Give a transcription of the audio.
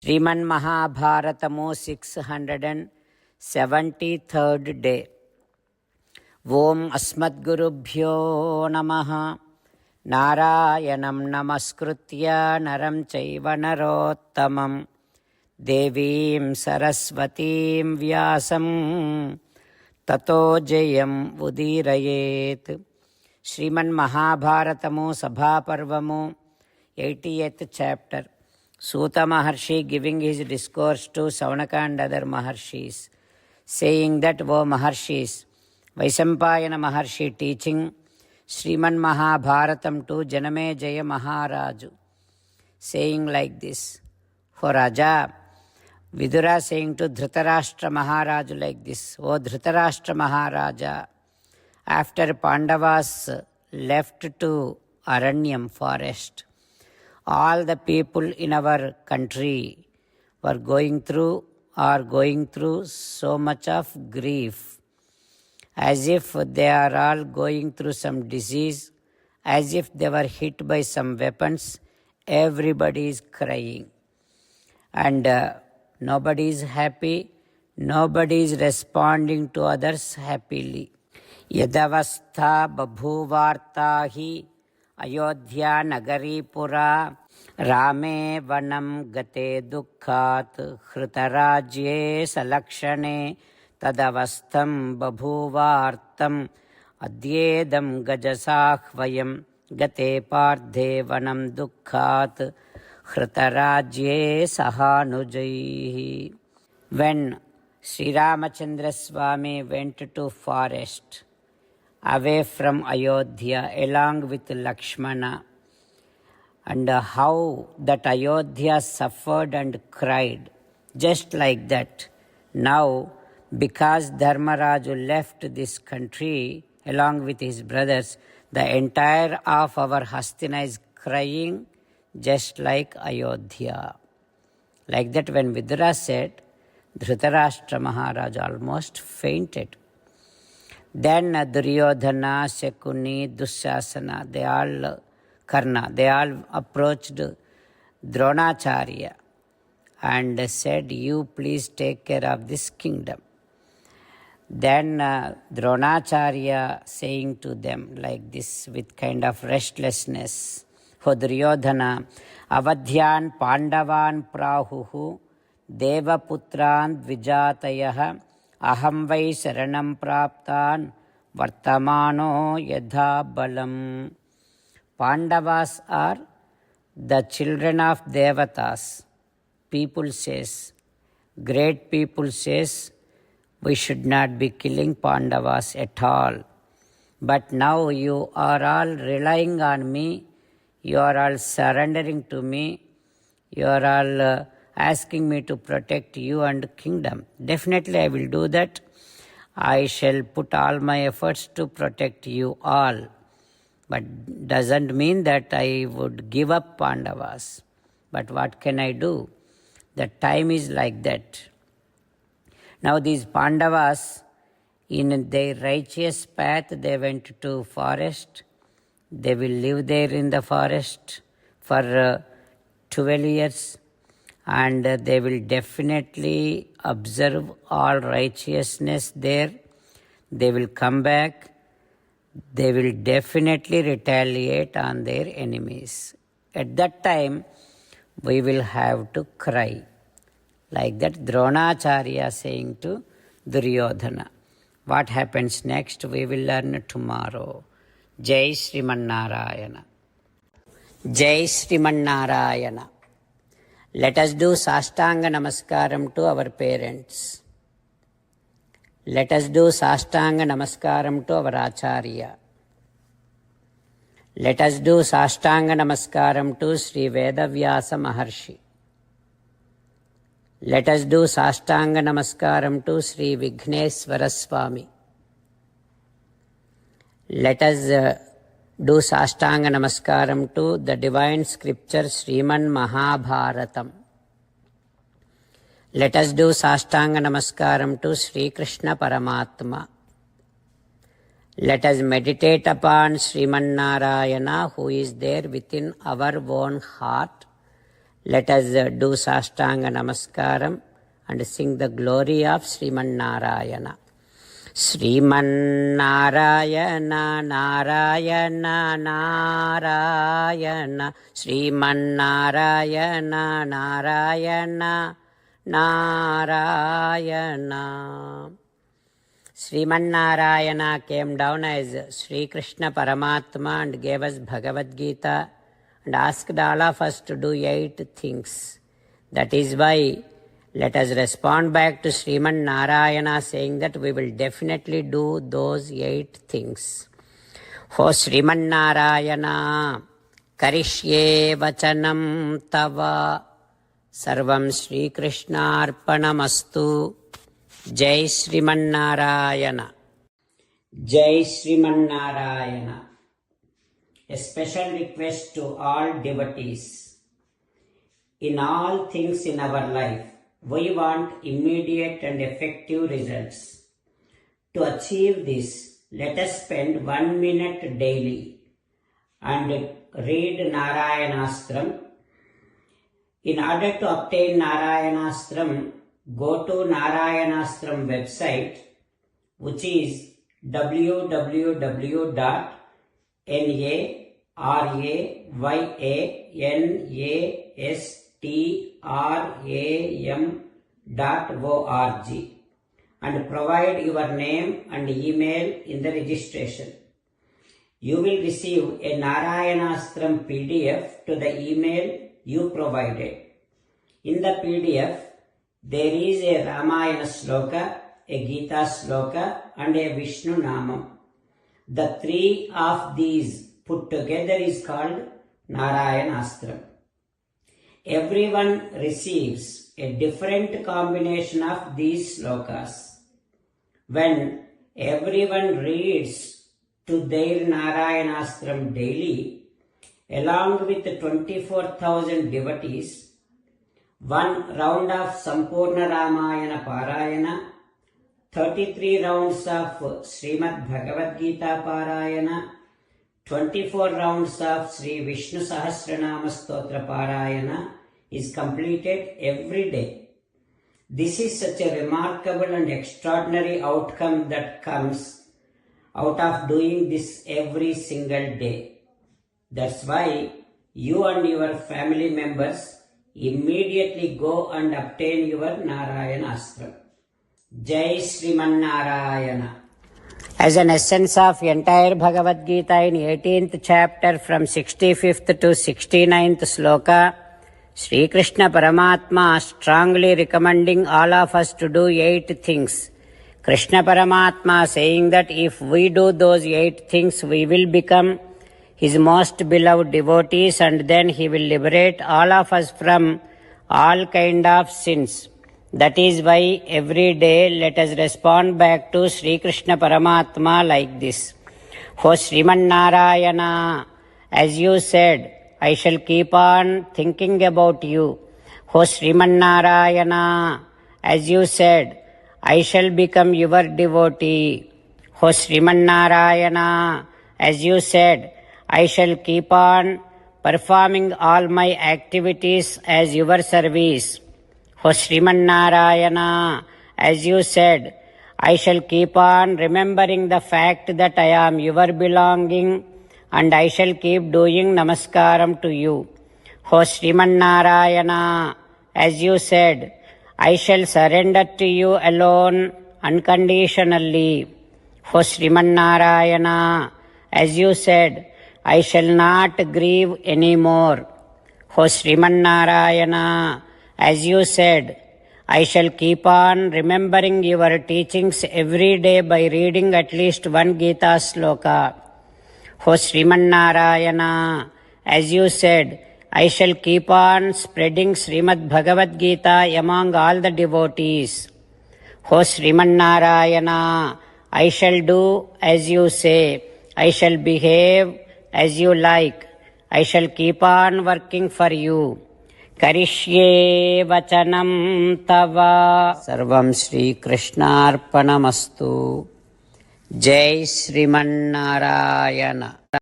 Sriman Mahabharatamu 673rd day. Om Asmadgurubhyo Namaha. Narayanam Namaskritya Naram Chaiva Narottamam Devim Saraswatim Vyasam Tato Jayam Udirayet. Sriman Mahabharatamu Sabhaparvamu 80th chapter. Suta Maharshi giving his discourse to Saunaka and other Maharshis, saying that, O Maharshis, Vaisampayana Maharshi teaching Sriman Mahabharatam to Janamejaya Maharaju, saying like this, O Raja, Vidura saying to Dhritarashtra Maharaju like this, O Dhritarashtra Maharaja, after Pandavas left to Aranyam forest, all the people in our country are going through so much of grief, as if they are all going through some disease, as if they were hit by some weapons. Everybody is crying and nobody is happy, nobody is responding to others happily. Yadavastha babhuvarta hi Ayodhya Nagari Pura Rame Vanam Gate Dukkhat Khritarajye Salakshane Tadavastham Babhuvartam Adyedam Gajasahvayam Gate Pardhe Vanam Dukkhat Khritarajye Sahanujaihi. When Sri Ramachandra Swami went to forest away from Ayodhya along with Lakshmana, and how that Ayodhya suffered and cried, just like that. Now, because Dharmaraju left this country along with his brothers, the entire of our Hastina is crying just like Ayodhya. Like that, when Vidura said, Dhritarashtra Maharaj almost fainted. Then Duryodhana, Shakuni, Dushasana, Karna, they all approached Dronacharya and said, you please take care of this kingdom. Then Dronacharya saying to them like this with kind of restlessness, O Duryodhana, Avadhyan Pandavan Prahuhu Devaputran Dvijatayaha Aham vai saranam praptan vartamano yadha balam. Pandavas are the children of Devatas. People says, great people says, we should not be killing Pandavas at all. But now you are all relying on me, you are all surrendering to me, you are all asking me to protect you and kingdom. Definitely I will do that. I shall put all my efforts to protect you all. But doesn't mean that I would give up Pandavas. But what can I do? The time is like that. Now these Pandavas, in their righteous path, they went to forest. They will live there in the forest for 12 years. And they will definitely observe all righteousness there. They will come back. They will definitely retaliate on their enemies. At that time, we will have to cry. Like that, Dronacharya saying to Duryodhana. What happens next, we will learn tomorrow. Jai Sriman Narayana. Jai Sriman Narayana. Let us do Sastanga Namaskaram to our parents. Let us do Sastanga Namaskaram to our Acharya. Let us do Sastanga Namaskaram to Sri Vedavyasa Maharshi. Let us do Sastanga Namaskaram to Sri Vigneswara Swami. Let us do Sastanga Namaskaram to the divine scripture Sriman Mahabharatam. Let us do Sastanga Namaskaram to Sri Krishna Paramatma. Let us meditate upon Sriman Narayana who is there within our own heart. Let us do Sastanga Namaskaram and sing the glory of Sriman Narayana. Sriman Narayana, Narayana, Narayana, Sriman Narayana, Narayana, Narayana. Sriman Narayana came down as Sri Krishna Paramatma and gave us Bhagavad Gita and asked all of us to do 8 things. That is why let us respond back to Sriman Narayana saying that we will definitely do those 8 things. For Sriman Narayana, Karishye Vachanam Tava, Sarvam Sri Krishna Arpanamastu. Jai Sriman Narayana. Jai Sriman Narayana. A special request to all devotees. In all things in our life, we want immediate and effective results. To achieve this, let us spend 1 minute daily and read Narayanastram. In order to obtain Narayanastram, go to Narayanastram website, which is www.narayanastram.org and provide your name and email in the registration. You will receive a Narayanastram PDF to the email you provided. In the PDF, there is a Ramayana Sloka, a Gita Sloka and a Vishnu Namam. The 3 of these put together is called Narayanastram. Everyone receives a different combination of these slokas. When everyone reads to their Narayanastram daily, along with 24,000 devotees, 1 round of Sampurna Ramayana Parayana, 33 rounds of Srimad Bhagavad Gita Parayana, 24 rounds of Sri Vishnu Sahasranama Stotra Parayana is completed every day. This is such a remarkable and extraordinary outcome that comes out of doing this every single day. That's why you and your family members immediately go and obtain your Narayanastram. Jai Sriman Narayana. As an essence of entire Bhagavad Gita in 18th chapter from 65th to 69th sloka, Sri Krishna Paramatma strongly recommending all of us to do 8 things. Krishna Paramatma saying that if we do those 8 things, we will become His most beloved devotees and then He will liberate all of us from all kind of sins. That is why every day let us respond back to Sri Krishna Paramatma like this. For Sriman Narayana, as you said, I shall keep on thinking about you. For Sriman Narayana, as you said, I shall become your devotee. For Sriman Narayana, as you said, I shall keep on performing all my activities as your service. For Sriman Narayana, as you said, I shall keep on remembering the fact that I am your belonging and I shall keep doing namaskaram to you. For Sriman Narayana, as you said, I shall surrender to you alone unconditionally. For Sriman Narayana, as you said, I shall not grieve anymore. For Sriman Narayana, as you said, I shall keep on remembering your teachings every day by reading at least 1 Gita sloka. For Sriman Narayana, as you said, I shall keep on spreading Srimad Bhagavad Gita among all the devotees. For Sriman Narayana, I shall do as you say. I shall behave as you like. I shall keep on working for you. Karishye Vachanam Tava. Sarvam Sri Krishnarpanamastu. Jai Sriman Narayana.